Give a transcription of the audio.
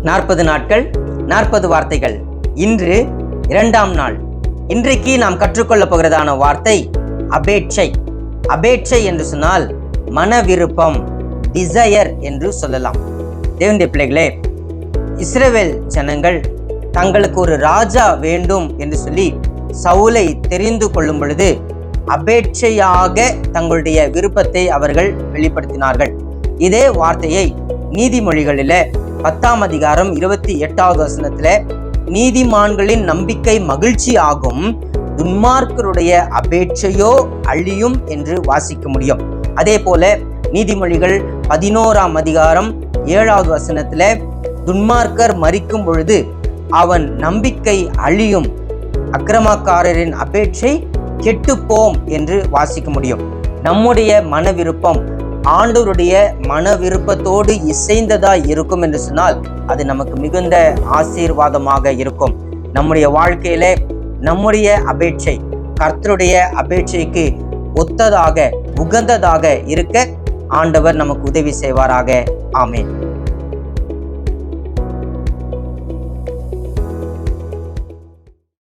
40 நாட்கள் 40 வார்த்தைகள். இன்று 2ஆம் நாள். இன்றைக்கு நாம் கற்றுக்கொள்ளப் போகிறதான வார்த்தை அபேட்சை. அபேட்சை என்று சொன்னால் மன விருப்பம், டிசையர் என்று சொல்லலாம். தேவனுடைய பிள்ளைகளே, இஸ்ரவேல் ஜனங்கள் தங்களுக்கு ஒரு ராஜா வேண்டும் என்று சொல்லி சவுலை தெரிந்து கொள்ளும் பொழுது அபேட்சையாக தங்களுடைய விருப்பத்தை அவர்கள் வெளிப்படுத்தினார்கள். இதே வார்த்தையை நீதிமொழிகளில 10ஆம் அதிகாரம் 28வது வசனத்துல நீதிமான்களின் நம்பிக்கை மகிழ்ச்சி ஆகும், துன்மார்க்கருடைய அபேட்சையோ அழியும் என்று வாசிக்க முடியும். அதே போல நீதிமொழிகள் 11ஆம் அதிகாரம் 7வது வசனத்துல துன்மார்க்கர் மரிக்கும் பொழுது அவன் நம்பிக்கை அழியும், அக்கிரமக்காரரின் அபேட்சை கெட்டுப்போம் என்று வாசிக்க முடியும். நம்முடைய மன விருப்பம் ஆண்டவருடைய மன விருப்பத்தோடு இசைந்ததா இருக்கும் என்று சொன்னால் அது நமக்கு மிகுந்த ஆசீர்வாதமாக இருக்கும். நம்முடைய வாழ்க்கையில நம்முடைய அபேட்சை கர்த்தருடைய அபேட்சைக்கு ஒத்ததாக உகந்ததாக இருக்க ஆண்டவர் நமக்கு உதவி செய்வாராக. ஆமென்.